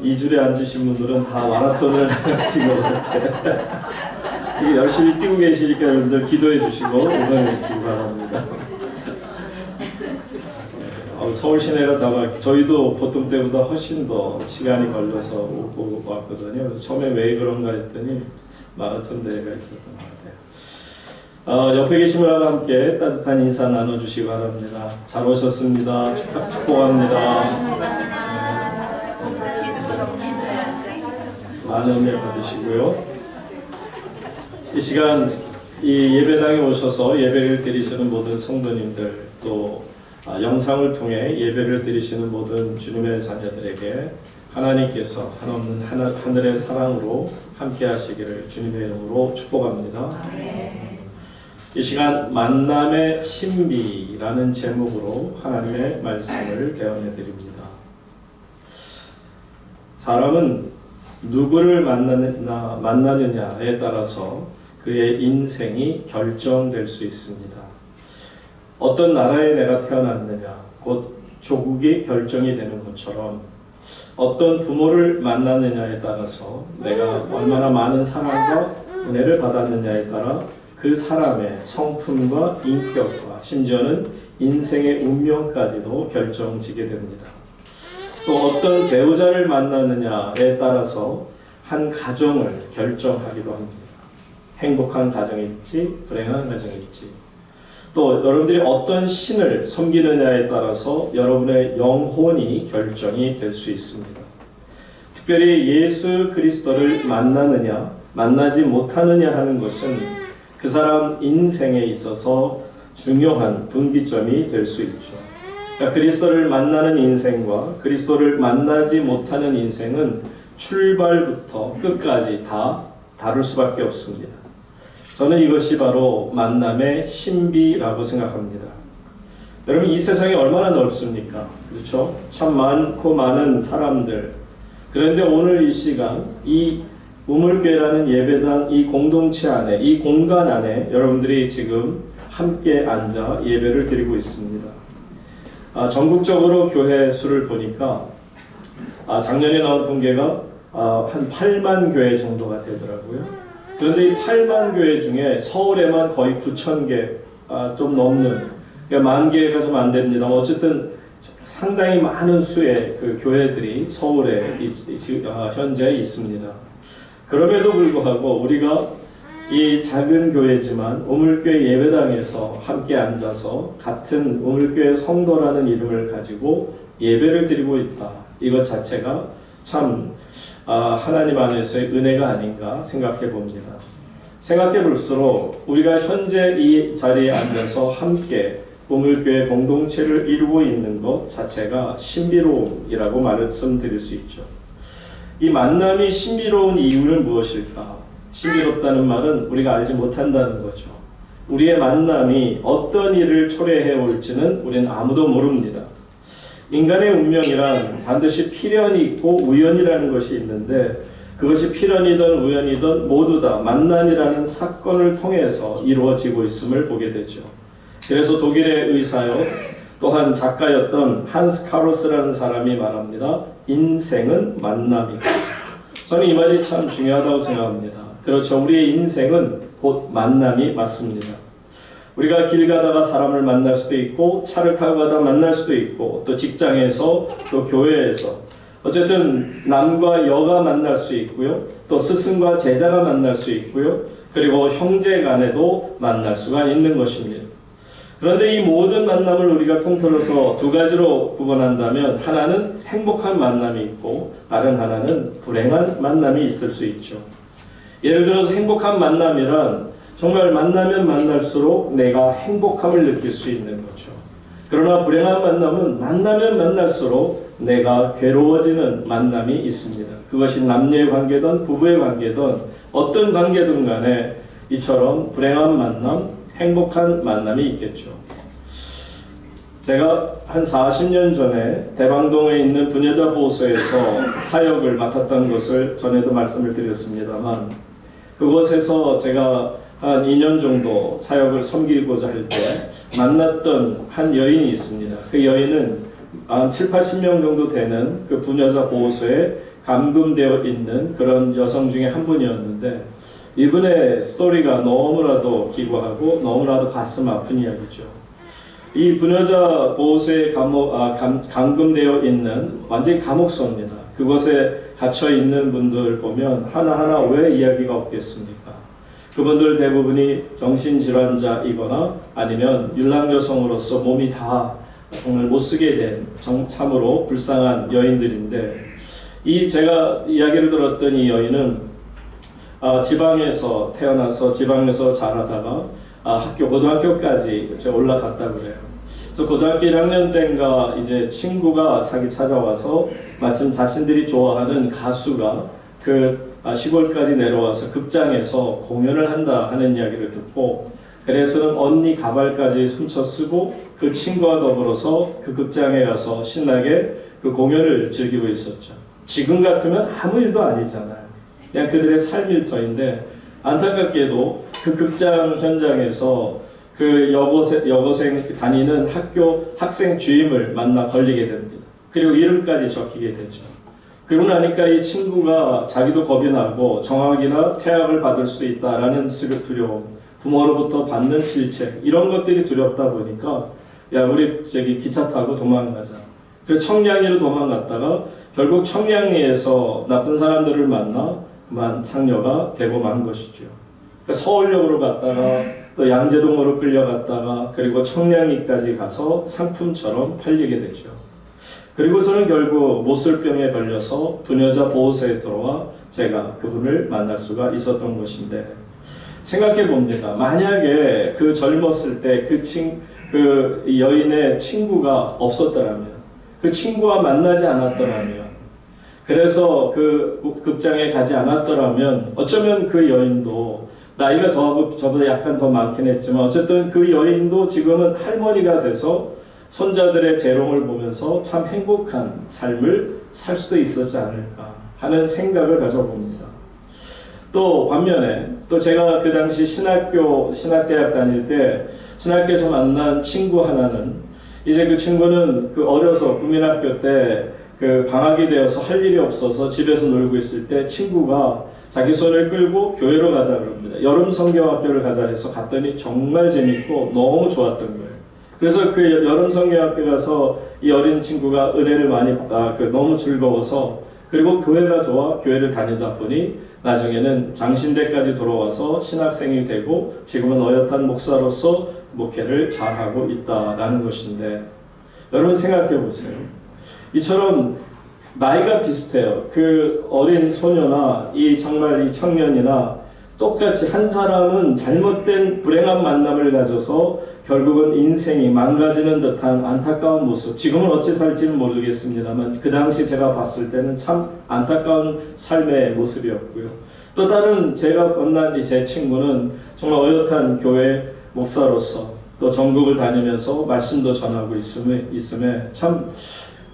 지금 2줄에 앉으신 분들은 다 마라톤을 하신 것 같아요. 되게 열심히 뛰고 계시니까 여러분들 기도해 주시고 응원해 주시기 바랍니다. 서울 시내가 다가 저희도 보통 때보다 훨씬 더 시간이 걸려서 오고 왔거든요. 그래서 처음에 왜 그런가 했더니 마라톤 대회가 있었던 것 같아요. 옆에 계신 분과 함께 따뜻한 인사 나눠주시기 바랍니다. 잘 오셨습니다. 축복합니다. 많은 은혜 받으시고요. 이 시간 이 예배당에 오셔서 예배를 드리시는 모든 성도님들, 또 영상을 통해 예배를 드리시는 모든 주님의 자녀들에게 하나님께서 한없는 하늘의 사랑으로 함께 하시기를 주님의 이름으로 축복합니다. 이 시간 만남의 신비라는 제목으로 하나님의 말씀을 개헌해 드립니다. 사람은 누구를 만나느냐에 따라서 그의 인생이 결정될 수 있습니다. 어떤 나라에 내가 태어났느냐, 곧 조국이 결정이 되는 것처럼 어떤 부모를 만나느냐에 따라서 내가 얼마나 많은 사랑과 은혜를 받았느냐에 따라 그 사람의 성품과 인격과 심지어는 인생의 운명까지도 결정지게 됩니다. 또 어떤 배우자를 만나느냐에 따라서 한 가정을 결정하기도 합니다. 행복한 가정일지 불행한 가정일지, 또 여러분들이 어떤 신을 섬기느냐에 따라서 여러분의 영혼이 결정이 될 수 있습니다. 특별히 예수 그리스도를 만나느냐 만나지 못하느냐 하는 것은 그 사람 인생에 있어서 중요한 분기점이 될 수 있죠. 그러니까 그리스도를 만나는 인생과 그리스도를 만나지 못하는 인생은 출발부터 끝까지 다 다를 수밖에 없습니다. 저는 이것이 바로 만남의 신비라고 생각합니다. 여러분, 이 세상이 얼마나 넓습니까? 그렇죠? 참 많고 많은 사람들. 그런데 오늘 이 시간, 이 우물교회라는 예배당 이 공동체 안에, 이 공간 안에 여러분들이 지금 함께 앉아 예배를 드리고 있습니다. 전국적으로 교회 수를 보니까 작년에 나온 통계가 한 8만 교회 정도가 되더라고요. 그런데 이 8만 교회 중에 서울에만 거의 9,000개 좀 넘는, 그러니까 10,000개가 좀 안 됩니다. 어쨌든 상당히 많은 수의 그 교회들이 서울에 현재 있습니다. 그럼에도 불구하고 우리가 이 작은 교회지만 우물교회 예배당에서 함께 앉아서 같은 우물교회 성도라는 이름을 가지고 예배를 드리고 있다. 이것 자체가 참 하나님 안에서의 은혜가 아닌가 생각해 봅니다. 생각해 볼수록 우리가 현재 이 자리에 앉아서 함께 우물교회 공동체를 이루고 있는 것 자체가 신비로움이라고 말씀드릴 수 있죠. 이 만남이 신비로운 이유는 무엇일까? 신비롭다는 말은 우리가 알지 못한다는 거죠. 우리의 만남이 어떤 일을 초래해 올지는 우리는 아무도 모릅니다. 인간의 운명이란 반드시 필연이 있고 우연이라는 것이 있는데, 그것이 필연이든 우연이든 모두 다 만남이라는 사건을 통해서 이루어지고 있음을 보게 되죠. 그래서 독일의 의사요 또한 작가였던 한스 카로스라는 사람이 말합니다. 인생은 만남이다. 저는 이 말이 참 중요하다고 생각합니다. 그렇죠. 우리의 인생은 곧 만남이 맞습니다. 우리가 길 가다가 사람을 만날 수도 있고, 차를 타고 가다 만날 수도 있고, 또 직장에서, 또 교회에서, 어쨌든 남과 여가 만날 수 있고요, 또 스승과 제자가 만날 수 있고요, 그리고 형제 간에도 만날 수가 있는 것입니다. 그런데 이 모든 만남을 우리가 통틀어서 두 가지로 구분한다면, 하나는 행복한 만남이 있고 다른 하나는 불행한 만남이 있을 수 있죠. 예를 들어서 행복한 만남이란 정말 만나면 만날수록 내가 행복함을 느낄 수 있는 거죠. 그러나 불행한 만남은 만나면 만날수록 내가 괴로워지는 만남이 있습니다. 그것이 남녀의 관계든 부부의 관계든 어떤 관계든 간에 이처럼 불행한 만남, 행복한 만남이 있겠죠. 제가 한 40년 전에 대방동에 있는 부녀자 보호소에서 사역을 맡았던 것을 전에도 말씀을 드렸습니다만, 그곳에서 제가 한 2년 정도 사역을 섬기고자 할 때 만났던 한 여인이 있습니다. 그 여인은 한 7, 80명 정도 되는 그 부녀자 보호소의 감금되어 있는 그런 여성 중에 한 분이었는데, 이분의 스토리가 너무나도 기구하고 너무나도 가슴 아픈 이야기죠. 이 부녀자 보호소에 감금되어 있는 완전히 감옥소입니다. 그곳에 갇혀 있는 분들 보면 하나하나 왜 이야기가 없겠습니까? 그분들 대부분이 정신질환자이거나 아니면 유랑여성으로서 몸이 다 정말 못쓰게 된 참으로 불쌍한 여인들인데, 제가 이야기를 들었던 이 여인은 지방에서 태어나서 지방에서 자라다가 고등학교까지 올라갔다고 그래요. 그래서 고등학교 1학년 때인가 이제 친구가 자기 찾아와서 마침 자신들이 좋아하는 가수가 시골까지 내려와서 극장에서 공연을 한다 하는 이야기를 듣고, 그래서는 언니 가발까지 훔쳐 쓰고 그 친구와 더불어서 그 극장에 가서 신나게 그 공연을 즐기고 있었죠. 지금 같으면 아무 일도 아니잖아요. 그냥 그들의 삶일 터인데, 안타깝게도 그 극장 현장에서 그 여고생 다니는 학교 학생 주임을 만나 걸리게 됩니다. 그리고 이름까지 적히게 되죠. 그러고 나니까 이 친구가 자기도 겁이 나고 정학이나 퇴학을 받을 수 있다라는 두려움, 부모로부터 받는 질책, 이런 것들이 두렵다 보니까 야, 우리 기차 타고 도망가자. 그래서 청량리로 도망갔다가 결국 청량리에서 나쁜 사람들을 만나 그만 창녀가 되고 만 것이죠. 그러니까 서울역으로 갔다가 또 양재동으로 끌려갔다가 그리고 청량리까지 가서 상품처럼 팔리게 되죠. 그리고서는 결국 못술병에 걸려서 부녀자 보호소에 들어와 제가 그분을 만날 수가 있었던 것인데, 생각해 봅니다. 만약에 그 젊었을 때 그 여인의 친구가 없었더라면, 그 친구와 만나지 않았더라면, 그래서 그 극장에 가지 않았더라면 어쩌면 그 여인도 나이가 저보다 약간 더 많긴 했지만 어쨌든 그 여인도 지금은 할머니가 돼서 손자들의 재롱을 보면서 참 행복한 삶을 살 수도 있었지 않을까 하는 생각을 가져봅니다. 또 반면에 또 제가 그 당시 신학대학 다닐 때 신학교에서 만난 친구 하나는, 이제 그 친구는 어려서 국민학교 때 방학이 되어서 할 일이 없어서 집에서 놀고 있을 때 친구가 자기 손을 끌고 교회로 가자 그럽니다. 여름 성경학교를 가자 해서 갔더니 정말 재밌고 너무 좋았던 거예요. 그래서 그 여름 성경학교 가서 이 어린 친구가 은혜를 많이 너무 즐거워서, 그리고 교회가 좋아 교회를 다니다 보니 나중에는 장신대까지 돌아와서 신학생이 되고 지금은 어엿한 목사로서 목회를 잘하고 있다라는 것인데, 여러분 생각해 보세요. 이처럼 나이가 비슷해요. 그 어린 소녀나 정말 이 청년이나 똑같이 한 사람은 잘못된 불행한 만남을 가져서 결국은 인생이 망가지는 듯한 안타까운 모습. 지금은 어찌 살지는 모르겠습니다만 그 당시 제가 봤을 때는 참 안타까운 삶의 모습이었고요. 또 다른 제가 만난 제 친구는 정말 어엿한 교회 목사로서 또 전국을 다니면서 말씀도 전하고 있음에 참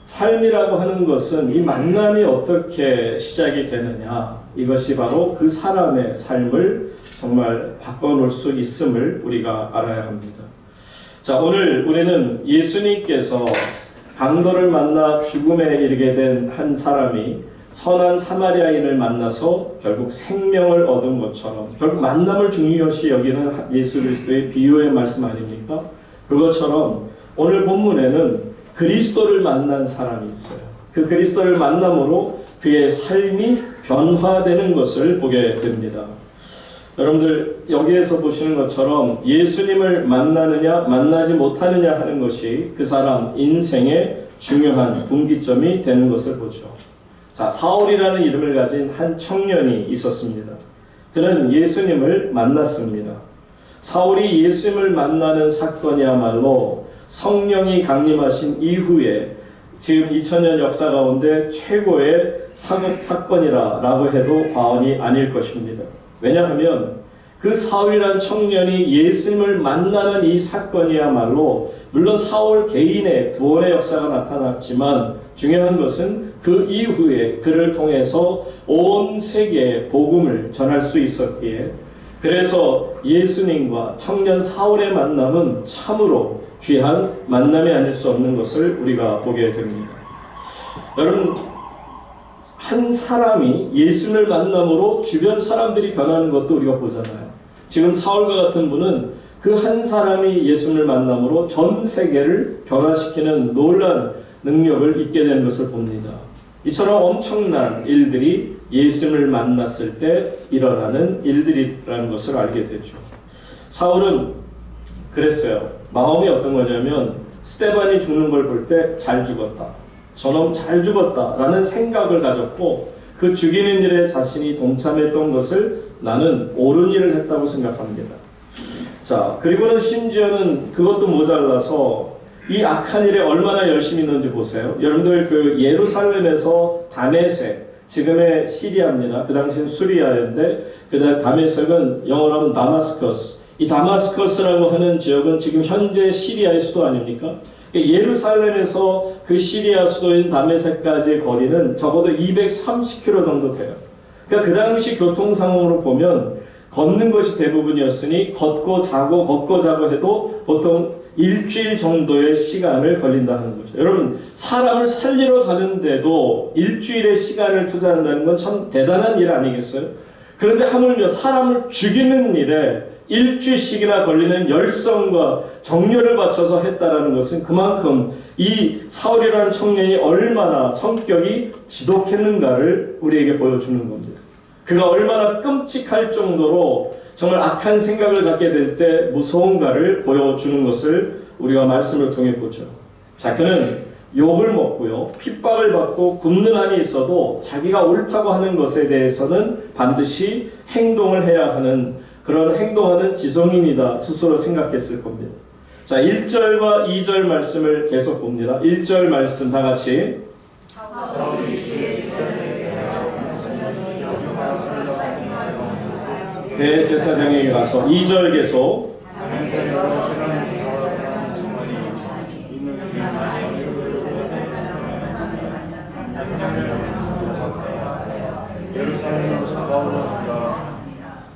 삶이라고 하는 것은 이 만남이 어떻게 시작이 되느냐, 이것이 바로 그 사람의 삶을 정말 바꿔놓을 수 있음을 우리가 알아야 합니다. 자, 오늘 우리는 예수님께서 강도를 만나 죽음에 이르게 된 한 사람이 선한 사마리아인을 만나서 결국 생명을 얻은 것처럼, 결국 만남을 중요시 여기는 예수 그리스도의 비유의 말씀 아닙니까? 그것처럼 오늘 본문에는 그리스도를 만난 사람이 있어요. 그 그리스도를 만남으로 그의 삶이 변화되는 것을 보게 됩니다. 여러분들 여기에서 보시는 것처럼 예수님을 만나느냐 만나지 못하느냐 하는 것이 그 사람 인생의 중요한 분기점이 되는 것을 보죠. 자, 사울이라는 이름을 가진 한 청년이 있었습니다. 그는 예수님을 만났습니다. 사울이 예수님을 만나는 사건이야말로 성령이 강림하신 이후에 지금 2000년 역사 가운데 최고의 사건이라고 해도 과언이 아닐 것입니다. 왜냐하면 그 사울이라는 청년이 예수님을 만나는 이 사건이야말로 물론 사울 개인의 구원의 역사가 나타났지만 중요한 것은 그 이후에 그를 통해서 온 세계에 복음을 전할 수 있었기에, 그래서 예수님과 청년 사울의 만남은 참으로 귀한 만남이 아닐 수 없는 것을 우리가 보게 됩니다. 여러분, 한 사람이 예수를 만남으로 주변 사람들이 변하는 것도 우리가 보잖아요. 지금 사울과 같은 분은 그 한 사람이 예수를 만남으로 전 세계를 변화시키는 놀라운 능력을 입게 되는 것을 봅니다. 이처럼 엄청난 일들이 예수를 만났을 때 일어나는 일들이라는 것을 알게 되죠. 사울은 그랬어요. 마음이 어떤 거냐면 스데반이 죽는 걸 볼 때 잘 죽었다, 저놈 잘 죽었다 라는 생각을 가졌고, 그 죽이는 일에 자신이 동참했던 것을 나는 옳은 일을 했다고 생각합니다. 자, 그리고는 심지어는 그것도 모자라서 이 악한 일에 얼마나 열심히 있는지 보세요. 여러분들 그 예루살렘에서 다메섹, 지금의 시리아입니다. 그 당시엔 수리아였는데 그 다메섹은 영어로 하면 다마스커스. 이 다마스커스라고 하는 지역은 지금 현재 시리아의 수도 아닙니까? 예루살렘에서 그 시리아 수도인 다메섹까지의 거리는 적어도 230km 정도 돼요. 그러니까 그 당시 교통 상황으로 보면 걷는 것이 대부분이었으니 걷고 자고 해도 보통 일주일 정도의 시간을 걸린다는 거죠. 여러분, 사람을 살리러 가는데도 일주일의 시간을 투자한다는 건 참 대단한 일 아니겠어요? 그런데 하물며 사람을 죽이는 일에 일주일씩이나 걸리는 열성과 정열을 바쳐서 했다라는 것은 그만큼 이 사울이라는 청년이 얼마나 성격이 지독했는가를 우리에게 보여주는 겁니다. 그가 얼마나 끔찍할 정도로 정말 악한 생각을 갖게 될 때 무서운가를 보여주는 것을 우리가 말씀을 통해 보죠. 자, 그는 욕을 먹고요, 핍박을 받고 굶는 한이 있어도 자기가 옳다고 하는 것에 대해서는 반드시 행동을 해야 하는, 그런 행동하는 지성인이다 스스로 생각했을 겁니다. 자, 1절과 2절 말씀을 계속 봅니다. 1절 말씀 다 같이. 대제사장에게 가서 2절 계속.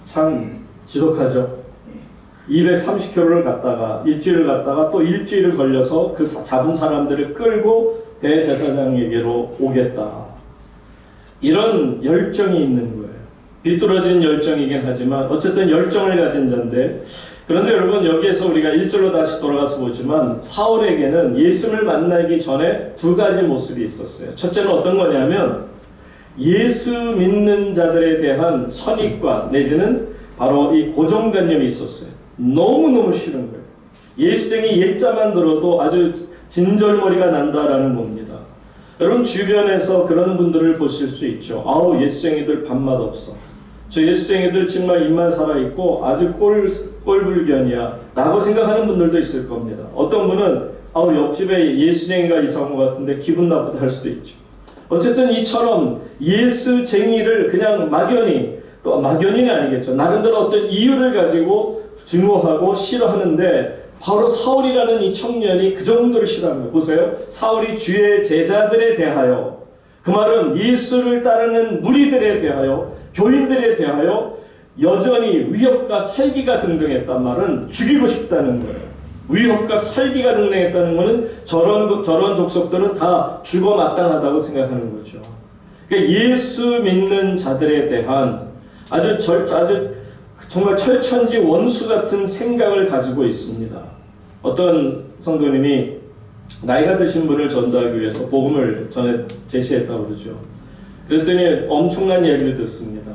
참 지독하죠. 230km를 갔다가 일주일을 갔다가 또 일주일을 걸려서 그 잡은 사람들을 끌고 대제사장에게로 오겠다. 이런 열정이 있는 거예요. 비뚤어진 열정이긴 하지만 어쨌든 열정을 가진 자인데, 그런데 여러분 여기에서 우리가 1절로 다시 돌아가서 보지만 사울에게는 예수를 만나기 전에 두 가지 모습이 있었어요. 첫째는 어떤 거냐면 예수 믿는 자들에 대한 선입관 내지는 바로 이 고정관념이 있었어요. 너무너무 싫은 거예요. 예수쟁이 옛자만 들어도 아주 진절머리가 난다라는 겁니다. 여러분 주변에서 그런 분들을 보실 수 있죠. 아우, 예수쟁이들 밥맛 없어. 저 예수쟁이들 정말 입만 살아있고 아주 꼴불견이야 라고 생각하는 분들도 있을 겁니다. 어떤 분은 아우, 옆집에 예수쟁이가 이사 온 것 같은데 기분 나쁘다 할 수도 있죠. 어쨌든 이처럼 예수쟁이를 그냥 막연히, 또 막연히는 아니겠죠, 나름대로 어떤 이유를 가지고 증오하고 싫어하는데 바로 사울이라는 이 청년이 그 정도로 싫어하는 거예요. 보세요. 사울이 주의 제자들에 대하여, 그 말은 예수를 따르는 무리들에 대하여, 교인들에 대하여 여전히 위협과 살기가 등등했단 말은 죽이고 싶다는 거예요. 위협과 살기가 등등했다는 것은 저런 족속들은 다 죽어 마땅하다고 생각하는 거죠. 그러니까 예수 믿는 자들에 대한 아주 정말 철천지 원수 같은 생각을 가지고 있습니다. 어떤 성도님이 나이가 드신 분을 전도하기 위해서 복음을 전에 제시했다고 그러죠. 그랬더니 엄청난 얘기를 듣습니다.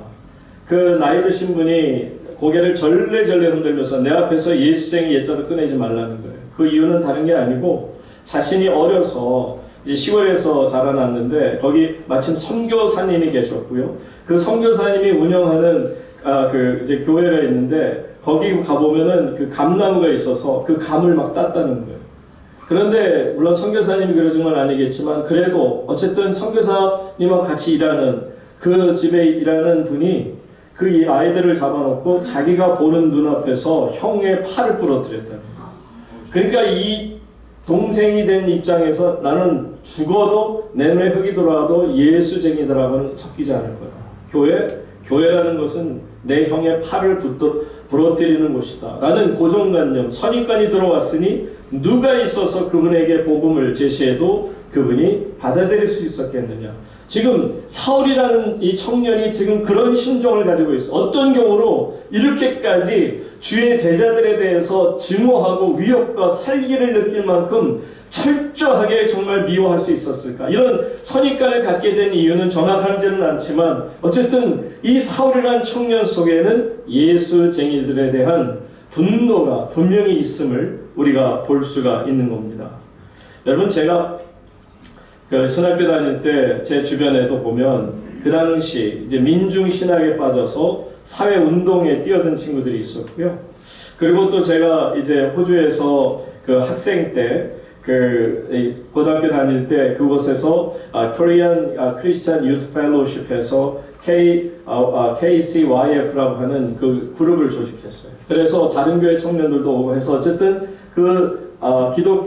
그 나이 드신 분이 고개를 절레절레 흔들면서 내 앞에서 예수쟁이 옛자도 꺼내지 말라는 거예요. 그 이유는 다른 게 아니고 자신이 어려서 이제 시골에서 자라났는데 거기 마침 선교사님이 계셨고요. 그 선교사님이 운영하는 그 이제 교회가 있는데 거기 가보면은 그 감나무가 있어서 그 감을 막 땄다는 거예요. 그런데 물론 선교사님이 그러신 건 아니겠지만 그래도 어쨌든 선교사님과 같이 일하는 그 집에 일하는 분이 그 아이들을 잡아놓고 자기가 보는 눈앞에서 형의 팔을 부러뜨렸다는 거예요. 그러니까 이 동생이 된 입장에서 나는 죽어도 내 눈에 흙이 돌아와도 예수쟁이들하고는 섞이지 않을 거다. 교회라는 것은 내 형의 팔을 부러뜨리는 곳이다 라는 고정관념, 선입관이 들어왔으니 누가 있어서 그분에게 복음을 제시해도 그분이 받아들일 수 있었겠느냐. 지금 사울이라는 이 청년이 지금 그런 심정을 가지고 있어. 어떤 경우로 이렇게까지 주의 제자들에 대해서 증오하고 위협과 살기를 느낄 만큼 철저하게 정말 미워할 수 있었을까? 이런 선입관을 갖게 된 이유는 정확하지는 않지만 어쨌든 이 사울이라는 청년 속에는 예수쟁이들에 대한 분노가 분명히 있음을 우리가 볼 수가 있는 겁니다. 여러분, 제가 신학교 다닐 때 제 주변에도 보면 그 당시 이제 민중 신학에 빠져서 사회 운동에 뛰어든 친구들이 있었고요. 그리고 또 제가 이제 호주에서 그 학생 때 고등학교 다닐 때 그곳에서 Korean Christian Youth Fellowship에서 KCYF라고 하는 그 그룹을 조직했어요. 그래서 다른 교회 청년들도 오고 해서 어쨌든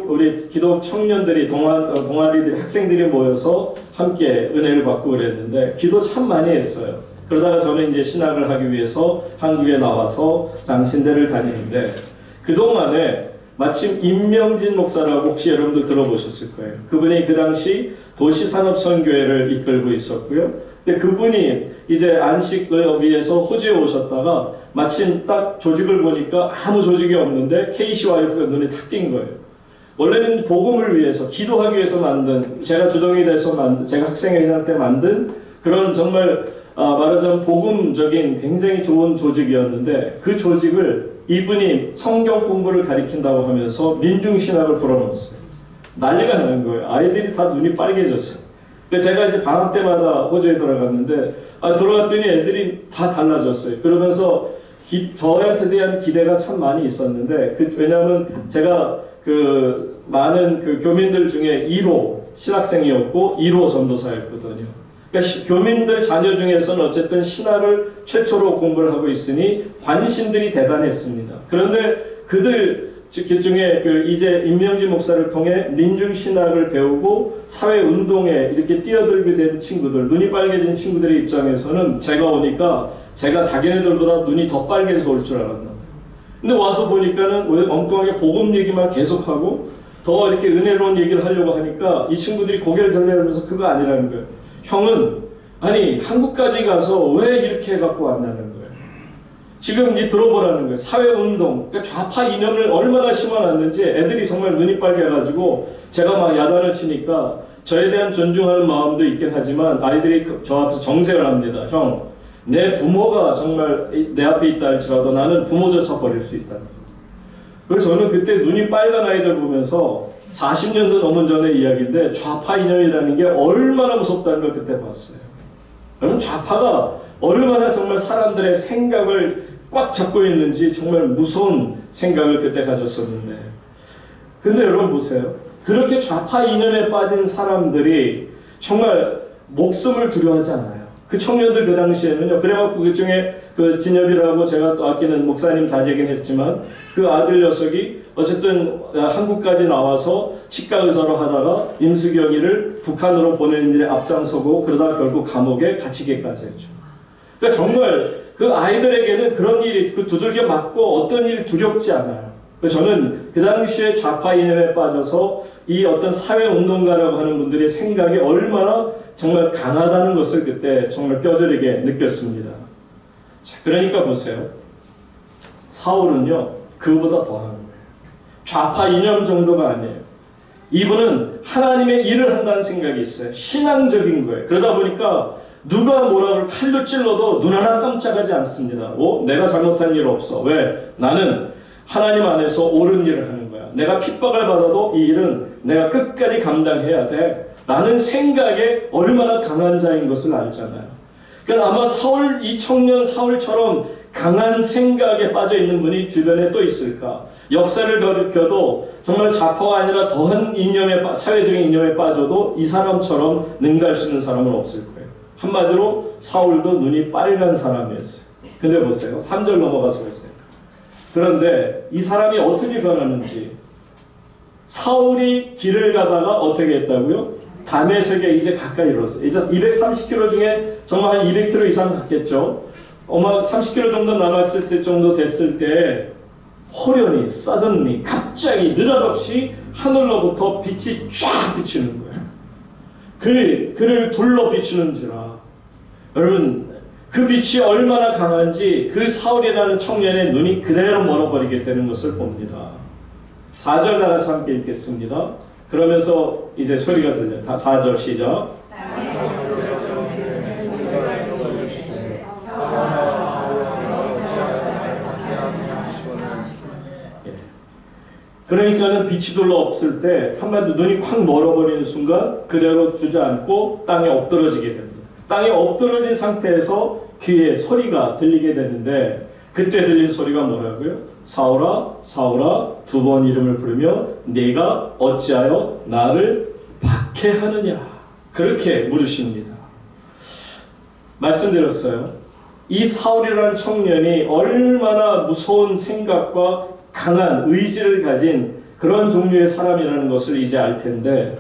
우리 기독 청년들이 동아리들 학생들이 모여서 함께 은혜를 받고 그랬는데 기도 참 많이 했어요. 그러다가 저는 이제 신학을 하기 위해서 한국에 나와서 장신대를 다니는데 그동안에 마침 임명진 목사라고 혹시 여러분들 들어보셨을 거예요. 그분이 그 당시 도시산업선교회를 이끌고 있었고요. 근데 그분이 이제 안식을 위해서 호주에 오셨다가 마침 딱 조직을 보니까 아무 조직이 없는데 KCYF가 눈에 탁 띈 거예요. 원래는 복음을 위해서 기도하기 위해서 만든, 제가 주동이 돼서 제가 학생회장 때 만든 그런 정말 말하자면 복음적인 굉장히 좋은 조직이었는데 그 조직을 이분이 성경 공부를 가리킨다고 하면서 민중신학을 불어넣었어요. 난리가 나는 거예요. 아이들이 다 눈이 빨개졌어요. 제가 이제 방학 때마다 호주에 들어갔는데 들어갔더니 애들이 다 달라졌어요. 그러면서 저한테 대한 기대가 참 많이 있었는데 왜냐하면 제가 많은 교민들 중에 1호 신학생이었고 1호 전도사였거든요. 그러니까 교민들 자녀 중에서는 어쨌든 신학을 최초로 공부를 하고 있으니 관심들이 대단했습니다. 그런데 그들 중에 이제 임명진 목사를 통해 민중신학을 배우고 사회운동에 이렇게 뛰어들게 된 친구들, 눈이 빨개진 친구들의 입장에서는 제가 오니까 제가 자기네들보다 눈이 더 빨개져서 올 줄 알았나. 근데 와서 보니까는 왜 엉뚱하게 복음 얘기만 계속하고 더 이렇게 은혜로운 얘기를 하려고 하니까 이 친구들이 고개를 절레하면서 그거 아니라는 거예요. 형은 아니 한국까지 가서 왜 이렇게 해갖고 왔냐는 거예요. 지금 들어보라는 거예요. 사회운동, 그러니까 좌파 이념을 얼마나 심어놨는지 애들이 정말 눈이 빨개가지고 제가 막 야단을 치니까 저에 대한 존중하는 마음도 있긴 하지만 아이들이 저 앞에서 정색을 합니다. 형, 내 부모가 정말 내 앞에 있다 할지라도 나는 부모조차 버릴 수 있다. 그래서 저는 그때 눈이 빨간 아이들 보면서 40년도 넘은 전의 이야기인데 좌파 이념이라는 게 얼마나 무섭다는 걸 그때 봤어요. 여러분, 좌파가 얼마나 정말 사람들의 생각을 꽉 잡고 있는지 정말 무서운 생각을 그때 가졌었는데, 근데 여러분 보세요. 그렇게 좌파 이념에 빠진 사람들이 정말 목숨을 두려워하지 않아요. 그 청년들 그 당시에는요. 그래갖고 그 중에 진엽이라고 제가 또 아끼는 목사님 자제긴 했지만 그 아들 녀석이 어쨌든 한국까지 나와서 치과 의사로 하다가 임수경이를 북한으로 보내는 일에 앞장서고 그러다 결국 감옥에 갇히게까지 했죠. 그러니까 정말 그 아이들에게는 그런 일이 두들겨 맞고 어떤 일이 두렵지 않아요. 저는 그 당시에 좌파 이념에 빠져서 이 어떤 사회운동가라고 하는 분들의 생각이 얼마나 정말 강하다는 것을 그때 정말 뼈저리게 느꼈습니다. 자, 그러니까 보세요. 사울은요, 그보다 더한 거예요. 좌파 이념 정도가 아니에요. 이분은 하나님의 일을 한다는 생각이 있어요. 신앙적인 거예요. 그러다 보니까 누가 뭐라고 칼로 찔러도 눈 하나 깜짝하지 않습니다. 내가 잘못한 일 없어. 왜? 나는 하나님 안에서 옳은 일을 하는 거야. 내가 핍박을 받아도 이 일은 내가 끝까지 감당해야 돼. 라는 생각에 얼마나 강한 자인 것을 알잖아요. 그러니까 아마 이 청년 사울처럼 강한 생각에 빠져 있는 분이 주변에 또 있을까? 역사를 가리켜도 정말 좌파가 아니라 더한 사회적인 이념에 빠져도 이 사람처럼 능가할 수 있는 사람은 없을 거예요. 한마디로 사울도 눈이 빨간 사람이었어요. 근데 보세요. 3절 넘어가서 보세요. 그런데 이 사람이 어떻게 변하는지, 사울이 길을 가다가 어떻게 했다고요? 다메섹에 이제 가까이 이르렀어요. 이제 230km 중에 정말 한 200km 이상 갔겠죠. 30km 정도 남았을 때 정도 됐을 때 호련히 suddenly 갑자기 느닷없이 하늘로부터 빛이 쫙 비치는 거예요. 그를 둘러 비추는지라. 여러분, 그 빛이 얼마나 강한지 그 사울이라는 청년의 눈이 그대로 멀어버리게 되는 것을 봅니다. 4절 다 같이 함께 읽겠습니다. 그러면서 이제 소리가 들려요. 4절 시작. 그러니까는 빛이 별로 없을 때 한마디로 눈이 확 멀어버리는 순간 그대로 주저앉고 땅에 엎드러지게 됩니다. 땅에 엎드러진 상태에서 귀에 소리가 들리게 되는데 그때 들린 소리가 뭐라고요? 사울아 사울아 두 번 이름을 부르며 네가 어찌하여 나를 박해하느냐 그렇게 물으십니다. 말씀드렸어요. 이 사울이라는 청년이 얼마나 무서운 생각과 강한 의지를 가진 그런 종류의 사람이라는 것을 이제 알 텐데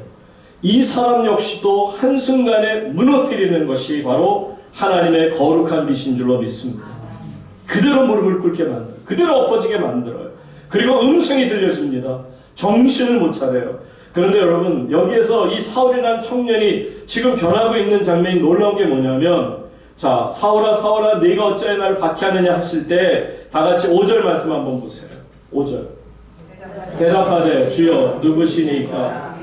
이 사람 역시도 한순간에 무너뜨리는 것이 바로 하나님의 거룩한 빛인 줄로 믿습니다. 그대로 무릎을 꿇게 만들어요. 그대로 엎어지게 만들어요. 그리고 음성이 들려집니다. 정신을 못 차려요. 그런데 여러분 여기에서 이 사울이라는 청년이 지금 변하고 있는 장면이 놀라운 게 뭐냐면 자 사울아 사울아 네가 어찌하여 나를 박해하느냐 하실 때 다 같이 5절 말씀 한번 보세요. 5절 대답하되 주여 누구시니까.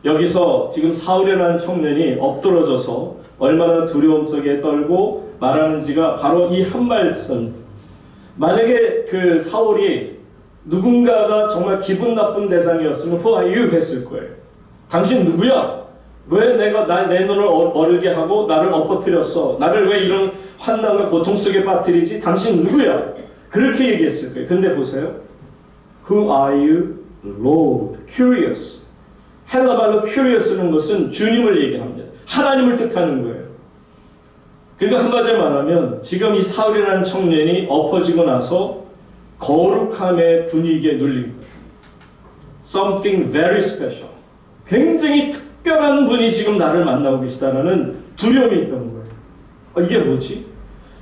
여기서 지금 사울이라는 청년이 엎드러져서 얼마나 두려움 속에 떨고 말하는지가 바로 이 한 말씀. 만약에 그 사울이 누군가가 정말 기분 나쁜 대상이었으면 Who are you? 했을 거예요. 당신 누구야? 왜 내가 내 눈을 어르게 하고 나를 엎어뜨렸어? 나를 왜 이런 환난과 고통 속에 빠뜨리지? 당신 누구야? 그렇게 얘기했을 거예요. 근데 보세요. Who are you? Lord. Curious. 헬라 말로 curious는 것은 주님을 얘기합니다. 하나님을 뜻하는 거예요. 그러니까 한마디로 말하면 지금 이 사울이라는 청년이 엎어지고 나서 거룩함의 분위기에 눌린 거예요. Something very special. 굉장히 특별한 분이 지금 나를 만나고 계시다는 두려움이 있던 거예요. 이게 뭐지?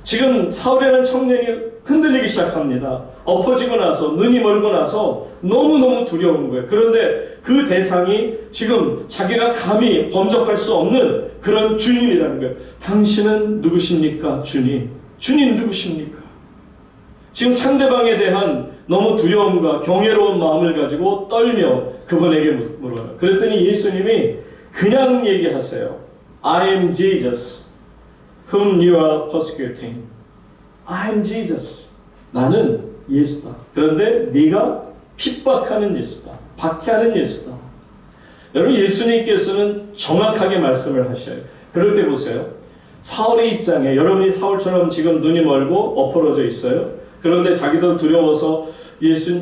지금 사울이라는 청년이 흔들리기 시작합니다. 엎어지고 나서 눈이 멀고 나서 너무너무 두려운 거예요. 그런데 그 대상이 지금 자기가 감히 범접할 수 없는 그런 주님이라는 거예요. 당신은 누구십니까? 주님. 주님 누구십니까? 지금 상대방에 대한 너무 두려움과 경외로운 마음을 가지고 떨며 그분에게 물어요. 그랬더니 예수님이 그냥 얘기하세요. I am Jesus whom you are persecuting. I am Jesus. 나는 예수다. 그런데 네가 핍박하는 예수다. 박해하는 예수다. 여러분 예수님께서는 정확하게 말씀을 하셔요. 그럴 때 보세요. 사울의 입장에 여러분이 사울처럼 지금 눈이 멀고 엎어져 있어요. 그런데 자기도 두려워서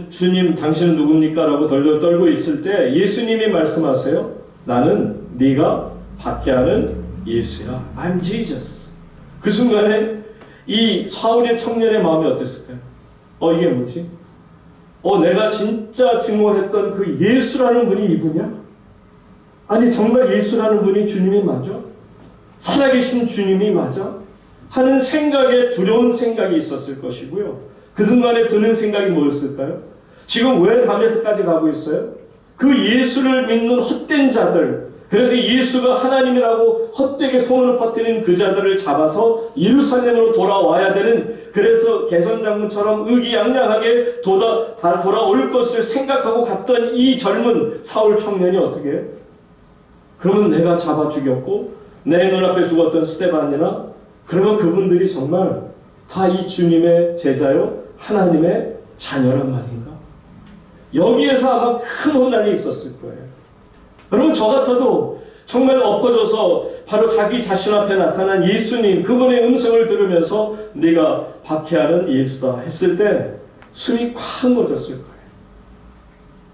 주님 당신은 누굽니까? 라고 덜덜 떨고 있을 때 예수님이 말씀하세요. 나는 네가 박해하는 예수야. I'm Jesus. 그 순간에 이 사울의 청년의 마음이 어땠을까요? 이게 뭐지? 내가 진짜 증오했던 그 예수라는 분이 이분이야? 아니 정말 예수라는 분이 주님이 맞아? 살아계신 주님이 맞아? 하는 생각에 두려운 생각이 있었을 것이고요. 그 순간에 드는 생각이 뭐였을까요? 지금 왜 다메섹까지 가고 있어요? 그 예수를 믿는 헛된 자들, 그래서 예수가 하나님이라고 헛되게 소문을 퍼뜨리는 그 자들을 잡아서 예루살렘으로 돌아와야 되는, 그래서 개선장군처럼 의기양양하게 돌아올 것을 생각하고 갔던 이 젊은 사울 청년이 어떻게 해요? 그러면 내가 잡아 죽였고 내 눈앞에 죽었던 스데반이나, 그러면 그분들이 정말 다 이 주님의 제자요 하나님의 자녀란 말인가? 여기에서 아마 큰 혼란이 있었을 거예요. 여러분 저 같아도 정말 엎어져서 바로 자기 자신 앞에 나타난 예수님, 그분의 음성을 들으면서 네가 박해하는 예수다 했을 때 숨이 콱 멎었을 거예요.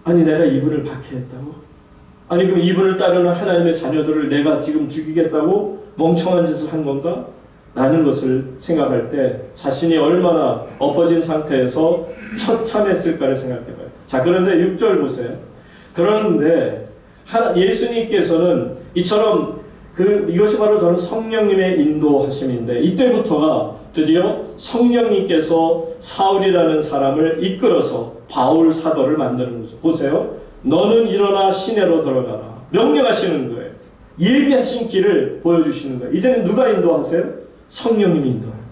아니 내가 이분을 박해했다고? 아니 그럼 이분을 따르는 하나님의 자녀들을 내가 지금 죽이겠다고 멍청한 짓을 한 건가? 라는 것을 생각할 때 자신이 얼마나 엎어진 상태에서 처참했을까를 생각해봐요. 자, 그런데 6절 보세요. 그런데 예수님께서는 이처럼 이것이 바로 저는 성령님의 인도하심인데, 이때부터가 드디어 성령님께서 사울이라는 사람을 이끌어서 바울 사도를 만드는 거죠. 보세요. 너는 일어나 시내로 들어가라. 명령하시는 거예요. 예비하신 길을 보여주시는 거예요. 이제는 누가 인도하세요? 성령님이 인도하는 거예요.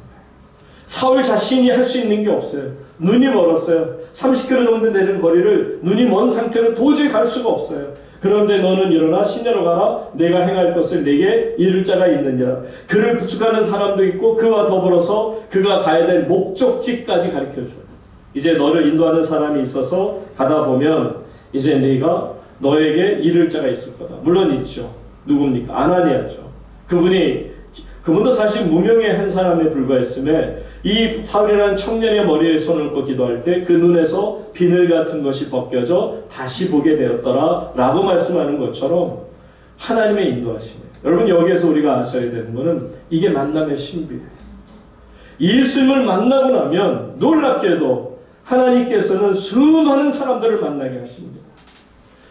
사울 자신이 할 수 있는 게 없어요. 눈이 멀었어요. 30km 정도 되는 거리를 눈이 먼 상태로 도저히 갈 수가 없어요. 그런데 너는 일어나 시내로 가라. 내가 행할 것을 내게 이룰 자가 있느니라. 그를 부축하는 사람도 있고 그와 더불어서 그가 가야 될 목적지까지 가르쳐줘요. 이제 너를 인도하는 사람이 있어서 가다 보면 이제 네가 너에게 이룰 자가 있을 거다. 물론 있죠. 누굽니까? 아나니아죠. 그분도 사실 무명의 한 사람에 불과했음에 이 사울이라는 청년의 머리에 손을 얹고 기도할 때 그 눈에서 비늘 같은 것이 벗겨져 다시 보게 되었더라 라고 말씀하는 것처럼 하나님의 인도하심이에요. 여러분, 여기에서 우리가 아셔야 되는 것은 이게 만남의 신비예요. 예수님을 만나고 나면 놀랍게도 하나님께서는 수많은 사람들을 만나게 하십니다.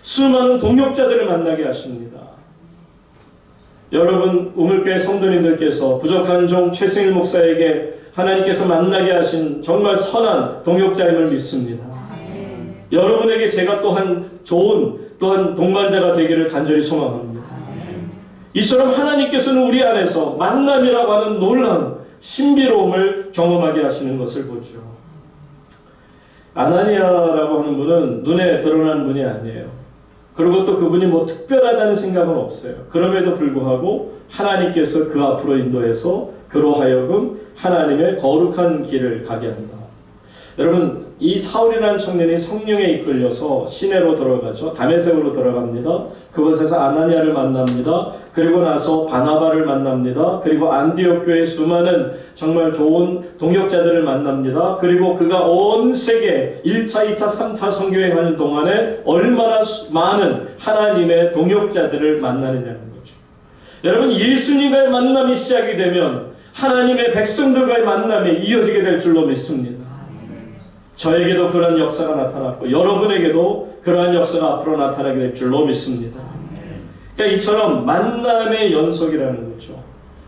수많은 동역자들을 만나게 하십니다. 여러분, 우물교회 성도님들께서 부족한 종 최승일 목사에게 하나님께서 만나게 하신 정말 선한 동역자임을 믿습니다. 여러분에게 제가 또한 좋은 동반자가 되기를 간절히 소망합니다. 이처럼 하나님께서는 우리 안에서 만남이라고 하는 놀라운 신비로움을 경험하게 하시는 것을 보죠. 아나니아라고 하는 분은 눈에 드러나는 분이 아니에요. 그리고 또 그분이 뭐 특별하다는 생각은 없어요. 그럼에도 불구하고 하나님께서 그 앞으로 인도해서 그로 하여금 하나님의 거룩한 길을 가게 한다. 여러분, 이 사울이라는 청년이 성령에 이끌려서 시내로 들어가죠. 다메섹으로 들어갑니다. 그곳에서 아나니아를 만납니다. 그리고 나서 바나바를 만납니다. 그리고 안디옥 교회 수많은 정말 좋은 동역자들을 만납니다. 그리고 그가 온 세계 1차, 2차, 3차 선교행하는 동안에 얼마나 많은 하나님의 동역자들을 만나느냐는 거죠. 여러분, 예수님과의 만남이 시작이 되면 하나님의 백성들과의 만남이 이어지게 될 줄로 믿습니다. 저에게도 그런 역사가 나타났고 여러분에게도 그러한 역사가 앞으로 나타나게 될 줄로 믿습니다. 그러니까 이처럼 만남의 연속이라는 거죠.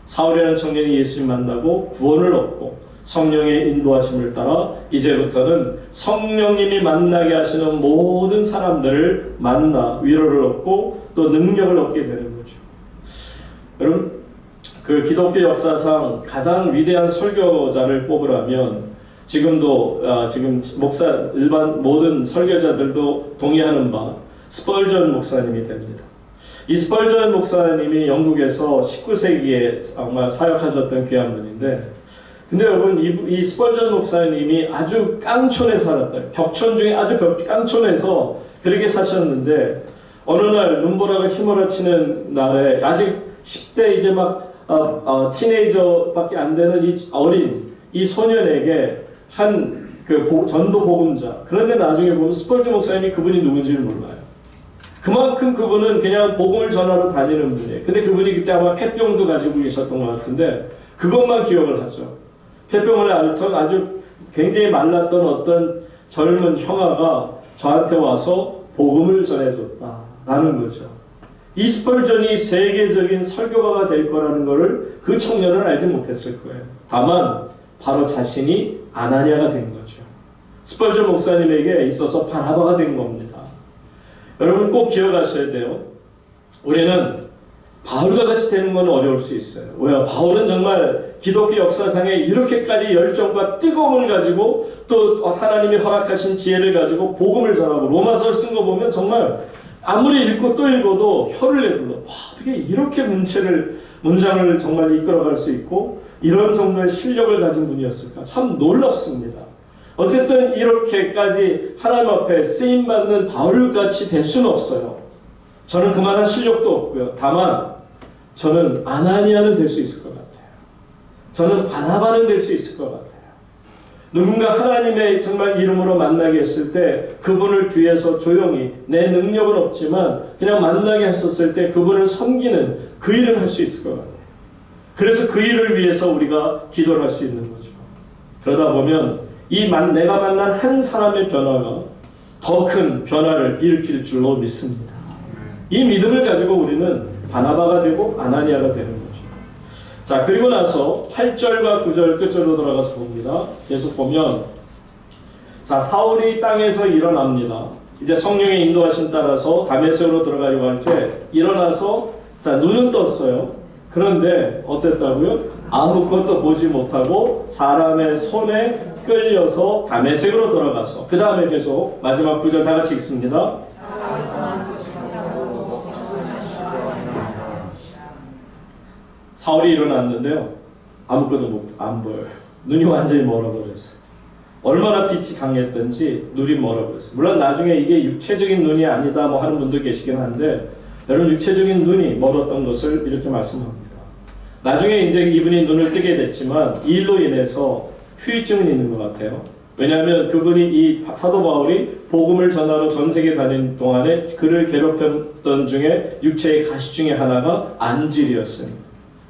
사울이라는 청년이 예수님 만나고 구원을 얻고 성령의 인도하심을 따라 이제부터는 성령님이 만나게 하시는 모든 사람들을 만나 위로를 얻고 또 능력을 얻게 되는 거죠. 여러분, 그 기독교 역사상 가장 위대한 설교자를 뽑으라면 지금도 지금 목사 일반 모든 설교자들도 동의하는 바 스펄전 목사님이 됩니다. 이 스펄전 목사님이 영국에서 19세기에 정말 사역하셨던 귀한 분인데, 근데 여러분 이 스펄전 목사님이 아주 깡촌에 살았다. 벽촌 중에 아주 깡촌에서 그렇게 사셨는데 어느 날 눈보라가 휘몰아치는 날에 아직 10대 이제 막 티네이저밖에 안 되는 이 어린 이 소년에게 한 그 전도 복음자. 그런데 나중에 보면 스펄즈 목사님이 그분이 누군지를 몰라요. 그만큼 그분은 그냥 복음을 전하러 다니는 분이에요. 근데 그분이 그때 아마 폐병도 가지고 계셨던 것 같은데 그것만 기억을 하죠. 폐병을 앓던 아주 굉장히 말랐던 어떤 젊은 형아가 저한테 와서 복음을 전해줬다라는 거죠. 이 스펄전이 세계적인 설교가가 될 거라는 것을 그 청년은 알지 못했을 거예요. 다만 바로 자신이 아나니아가 된 거죠. 스펄전 목사님에게 있어서 바나바가 된 겁니다. 여러분 꼭 기억하셔야 돼요. 우리는 바울과 같이 되는 건 어려울 수 있어요. 왜요? 바울은 정말 기독교 역사상에 이렇게까지 열정과 뜨거움을 가지고 또 하나님이 허락하신 지혜를 가지고 복음을 전하고 로마서를 쓴 거 보면 정말 아무리 읽고 또 읽어도 혀를 내둘러. 와, 어떻게 이렇게 문장을 정말 이끌어갈 수 있고 이런 정도의 실력을 가진 분이었을까? 참 놀랍습니다. 어쨌든 이렇게까지 하나님 앞에 쓰임받는 바울같이 될 수는 없어요. 저는 그만한 실력도 없고요. 다만 저는 아나니아는 될 수 있을 것 같아요. 저는 바나바는 될 수 있을 것 같아요. 누군가 하나님의 정말 이름으로 만나게 했을 때 그분을 뒤에서 조용히 내 능력은 없지만 그냥 만나게 했었을 때 그분을 섬기는 그 일을 할 수 있을 것 같아요. 그래서 그 일을 위해서 우리가 기도를 할 수 있는 거죠. 그러다 보면 내가 만난 한 사람의 변화가 더 큰 변화를 일으킬 줄로 믿습니다. 이 믿음을 가지고 우리는 바나바가 되고 아나니아가 되는 거죠. 자, 그리고 나서 8절과 9절 끝절로 들어가서 봅니다. 계속 보면 자, 사울이 땅에서 일어납니다. 이제 성령의 인도하심 따라서 다메섹으로 들어가려고 할 때 일어나서 자 눈은 떴어요. 그런데 어땠다고요? 아무것도 보지 못하고 사람의 손에 끌려서 다메섹으로 들어가서 그 다음에 계속 마지막 구절 다 같이 읽습니다. 사울이 일어났는데요. 아무것도 안 보여요. 눈이 완전히 멀어버렸어요. 얼마나 빛이 강했던지 눈이 멀어버렸어요. 물론 나중에 이게 육체적인 눈이 아니다 뭐 하는 분도 계시긴 한데 여러분 육체적인 눈이 멀었던 것을 이렇게 말씀합니다. 나중에 이제 이분이 눈을 뜨게 됐지만 이 일로 인해서 후유증은 있는 것 같아요. 왜냐하면 그분이 이 사도 바울이 복음을 전하러 전 세계 다니는 동안에 그를 괴롭혔던 중에 육체의 가시 중에 하나가 안질이었습니다.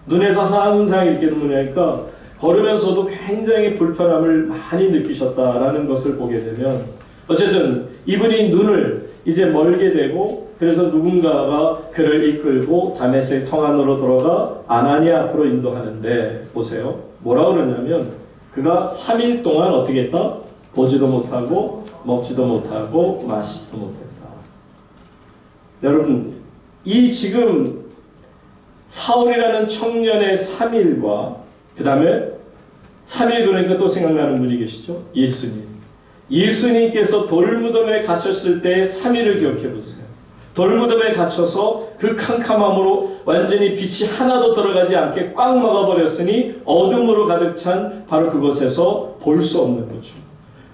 눈에서 항상 이렇게 눈물이니까 걸으면서도 굉장히 불편함을 많이 느끼셨다라는 것을 보게 되면 어쨌든 이분이 눈을 이제 멀게 되고 그래서 누군가가 그를 이끌고 다메섹 성 안으로 들어가 아나니아 앞으로 인도하는데 보세요. 뭐라고 그러냐면 그가 3일 동안 어떻게 했다? 보지도 못하고 먹지도 못하고 마시지도 못했다. 여러분 이 지금 사울이라는 청년의 3일과 그 다음에 3일 그러니까 또 생각나는 분이 계시죠? 예수님. 예수님께서 돌무덤에 갇혔을 때의 3일을 기억해 보세요. 돌무덤에 갇혀서 그 캄캄함으로 완전히 빛이 하나도 들어가지 않게 꽉 막아버렸으니 어둠으로 가득 찬 바로 그곳에서 볼 수 없는 거죠.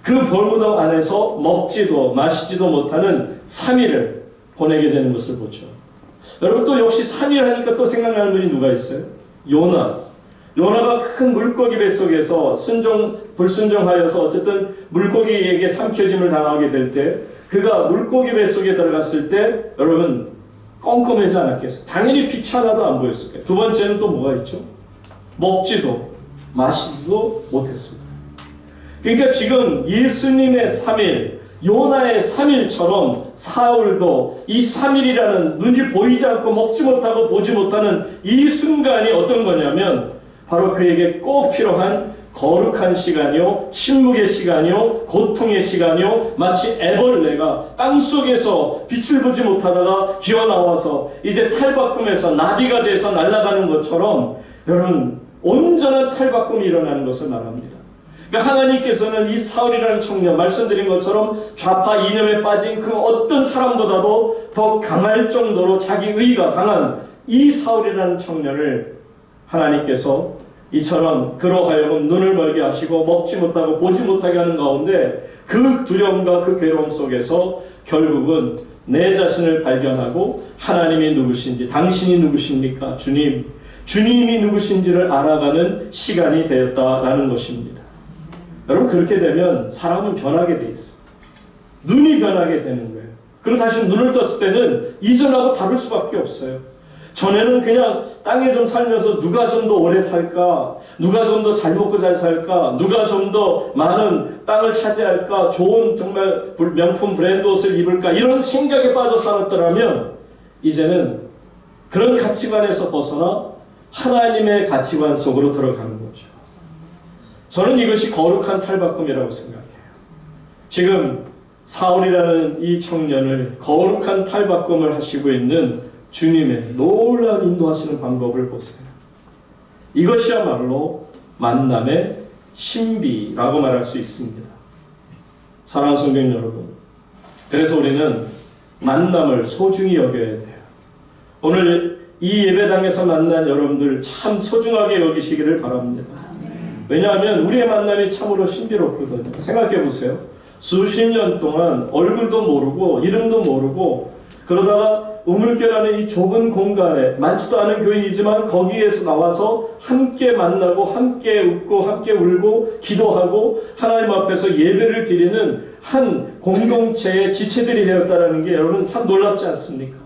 그 돌무덤 안에서 먹지도 마시지도 못하는 3일을 보내게 되는 것을 보죠. 여러분 또 역시 3일 하니까 또 생각나는 분이 누가 있어요? 요나가 큰 물고기 뱃속에서 불순종하여서 어쨌든 물고기에게 삼켜짐을 당하게 될 때 그가 물고기 뱃속에 들어갔을 때 여러분 껌껌하지 않았겠어요? 당연히 빛이 하나도 안 보였을 거예요. 두 번째는 또 뭐가 있죠? 먹지도 마시지도 못했습니다. 그러니까 지금 예수님의 3일 요나의 3일처럼 사울도 이 3일이라는 눈이 보이지 않고 먹지 못하고 보지 못하는 이 순간이 어떤 거냐면 바로 그에게 꼭 필요한 거룩한 시간이요, 침묵의 시간이요, 고통의 시간이요, 마치 애벌레가 땅속에서 빛을 보지 못하다가 기어나와서 이제 탈바꿈에서 나비가 돼서 날아가는 것처럼 여러분 온전한 탈바꿈이 일어나는 것을 말합니다. 그러니까 하나님께서는 이 사울이라는 청년 말씀드린 것처럼 좌파 이념에 빠진 그 어떤 사람보다도 더 강할 정도로 자기 의가 강한 이 사울이라는 청년을 하나님께서 이처럼 그로 하여금 눈을 멀게 하시고 먹지 못하고 보지 못하게 하는 가운데 그 두려움과 그 괴로움 속에서 결국은 내 자신을 발견하고 하나님이 누구신지 당신이 누구십니까? 주님이 누구신지를 알아가는 시간이 되었다라는 것입니다. 여러분 그렇게 되면 사람은 변하게 돼 있어요. 눈이 변하게 되는 거예요. 그리고 다시 눈을 떴을 때는 이전하고 다를 수밖에 없어요. 전에는 그냥 땅에 좀 살면서 누가 좀 더 오래 살까, 누가 좀 더 잘 먹고 잘 살까, 누가 좀 더 많은 땅을 차지할까, 좋은 정말 명품 브랜드 옷을 입을까 이런 생각에 빠져 살았더라면 이제는 그런 가치관에서 벗어나 하나님의 가치관 속으로 들어가는 거죠. 저는 이것이 거룩한 탈바꿈이라고 생각해요. 지금 사울이라는 이 청년을 거룩한 탈바꿈을 하시고 있는 주님의 놀라운 인도하시는 방법을 보세요. 이것이야말로 만남의 신비라고 말할 수 있습니다. 사랑하는 성도 여러분, 그래서 우리는 만남을 소중히 여겨야 돼요. 오늘 이 예배당에서 만난 여러분들 참 소중하게 여기시기를 바랍니다. 왜냐하면 우리의 만남이 참으로 신비롭거든요. 생각해 보세요. 수십 년 동안 얼굴도 모르고 이름도 모르고 그러다가 우물결하는 이 좁은 공간에 많지도 않은 교인이지만 거기에서 나와서 함께 만나고 함께 웃고 함께 울고 기도하고 하나님 앞에서 예배를 드리는 한 공동체의 지체들이 되었다는 게 여러분 참 놀랍지 않습니까?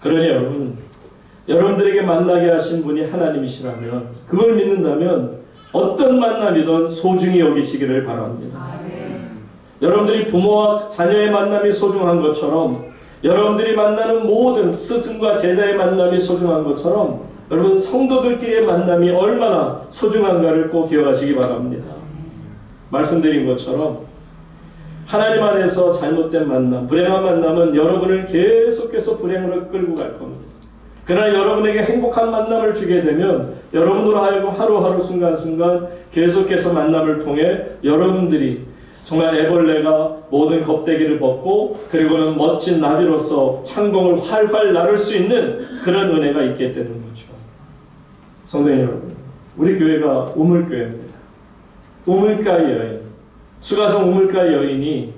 그러니 여러분들에게 만나게 하신 분이 하나님이시라면 그걸 믿는다면 어떤 만남이든 소중히 여기시기를 바랍니다. 여러분들이 부모와 자녀의 만남이 소중한 것처럼 여러분들이 만나는 모든 스승과 제자의 만남이 소중한 것처럼 여러분 성도들끼리의 만남이 얼마나 소중한가를 꼭 기억하시기 바랍니다. 말씀드린 것처럼 하나님 안에서 잘못된 만남, 불행한 만남은 여러분을 계속해서 불행으로 끌고 갈 겁니다. 그러나 여러분에게 행복한 만남을 주게 되면 여러분으로 하여금 하루하루 순간순간 계속해서 만남을 통해 여러분들이 정말 애벌레가 모든 겁대기를 벗고 그리고는 멋진 나비로서 창공을 활활 나를 수 있는 그런 은혜가 있게 되는 거죠. 성도 여러분, 우리 교회가 우물교회입니다. 우물가의 여인, 수가성 우물가의 여인이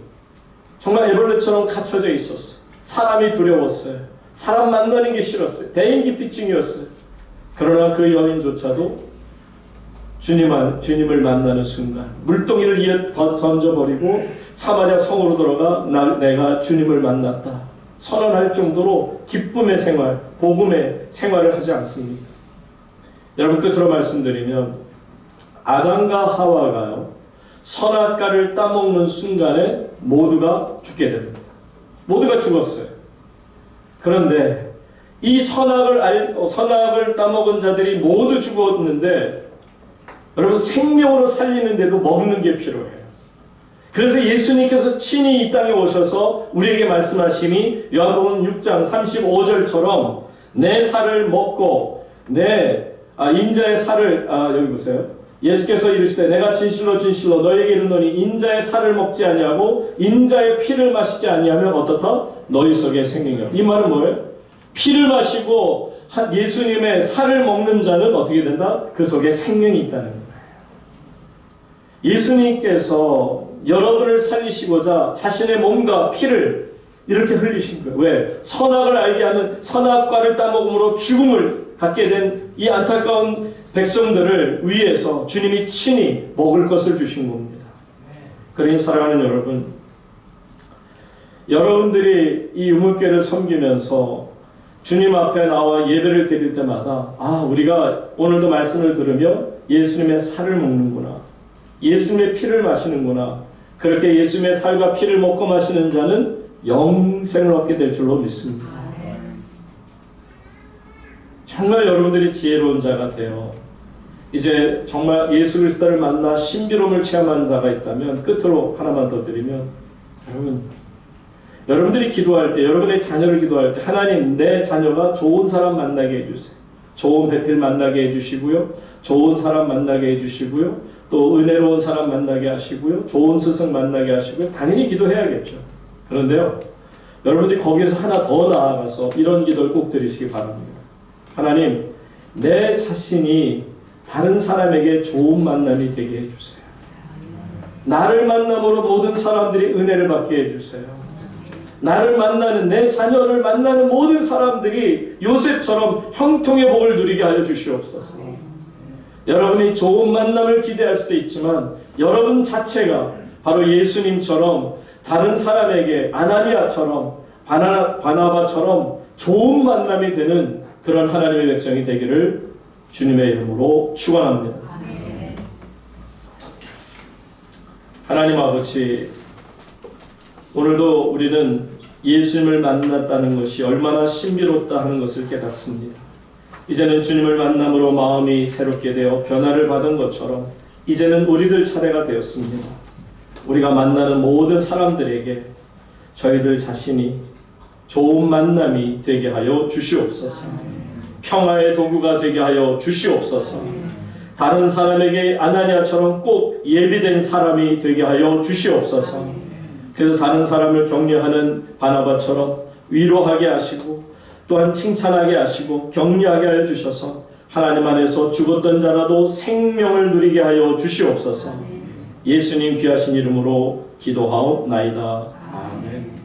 정말 애벌레처럼 갇혀져 있었어요. 사람이 두려웠어요. 사람 만나는 게 싫었어요. 대인기피증이었어요. 그러나 그 여인조차도 주님을 만나는 순간 물동이를 던져버리고 사마리아 성으로 들어가 내가 주님을 만났다 선언할 정도로 기쁨의 생활, 복음의 생활을 하지 않습니까? 여러분, 끝으로 말씀드리면 아담과 하와가요, 선악과를 따먹는 순간에 모두가 죽게 됩니다. 모두가 죽었어요. 그런데 이 선악을 따먹은 자들이 모두 죽었는데 여러분, 생명으로 살리는데도 먹는 게 필요해요. 그래서 예수님께서 친히 이 땅에 오셔서 우리에게 말씀하심이 요한복음 6장 35절처럼 내 살을 먹고 인자의 살을 여기 보세요. 예수께서 이르시되 내가 진실로 진실로 너희에게 이르노니 인자의 살을 먹지 아니하고 인자의 피를 마시지 아니하면 어떻다? 너희 속에 생명이 없다. 이 말은 뭐예요? 피를 마시고 예수님의 살을 먹는 자는 어떻게 된다? 그 속에 생명이 있다는 거예요. 예수님께서 여러분을 살리시고자 자신의 몸과 피를 이렇게 흘리신 거예요. 왜? 선악을 알게 하는 선악과를 따먹음으로 죽음을 갖게 된 이 안타까운 백성들을 위해서 주님이 친히 먹을 것을 주신 겁니다. 그러니 사랑하는 여러분, 여러분들이 이 유물교를 섬기면서 주님 앞에 나와 예배를 드릴 때마다 우리가 오늘도 말씀을 들으며 예수님의 살을 먹는구나, 예수님의 피를 마시는구나, 그렇게 예수님의 살과 피를 먹고 마시는 자는 영생을 얻게 될 줄로 믿습니다. 정말 여러분들이 지혜로운 자가 되어 이제 정말 예수 그리스도를 만나 신비로움을 체험한 자가 있다면 끝으로 하나만 더 드리면, 여러분들이 기도할 때, 여러분의 자녀를 기도할 때 하나님, 내 자녀가 좋은 사람 만나게 해주세요. 좋은 배필 만나게 해주시고요, 좋은 사람 만나게 해주시고요, 또 은혜로운 사람 만나게 하시고요, 좋은 스승 만나게 하시고요. 당연히 기도해야겠죠. 그런데요, 여러분들이 거기에서 하나 더 나아가서 이런 기도를 꼭 드리시기 바랍니다. 하나님, 내 자신이 다른 사람에게 좋은 만남이 되게 해주세요. 나를 만남으로 모든 사람들이 은혜를 받게 해주세요. 나를 만나는, 내 자녀를 만나는 모든 사람들이 요셉처럼 형통의 복을 누리게 하여 주시옵소서. 여러분이 좋은 만남을 기대할 수도 있지만 여러분 자체가 바로 예수님처럼 다른 사람에게 아나니아처럼 바나바처럼 좋은 만남이 되는 그런 하나님의 백성이 되기를 주님의 이름으로 축원합니다. 하나님 아버지, 오늘도 우리는 예수님을 만났다는 것이 얼마나 신비롭다 하는 것을 깨닫습니다. 이제는 주님을 만남으로 마음이 새롭게 되어 변화를 받은 것처럼 이제는 우리들 차례가 되었습니다. 우리가 만나는 모든 사람들에게 저희들 자신이 좋은 만남이 되게 하여 주시옵소서. 평화의 도구가 되게 하여 주시옵소서. 다른 사람에게 아나니아처럼 꼭 예비된 사람이 되게 하여 주시옵소서. 그래서 다른 사람을 격려하는 바나바처럼 위로하게 하시고 또한 칭찬하게 하시고 격려하게 하여 주셔서 하나님 안에서 죽었던 자라도 생명을 누리게 하여 주시옵소서. 예수님 귀하신 이름으로 기도하옵나이다. 아멘.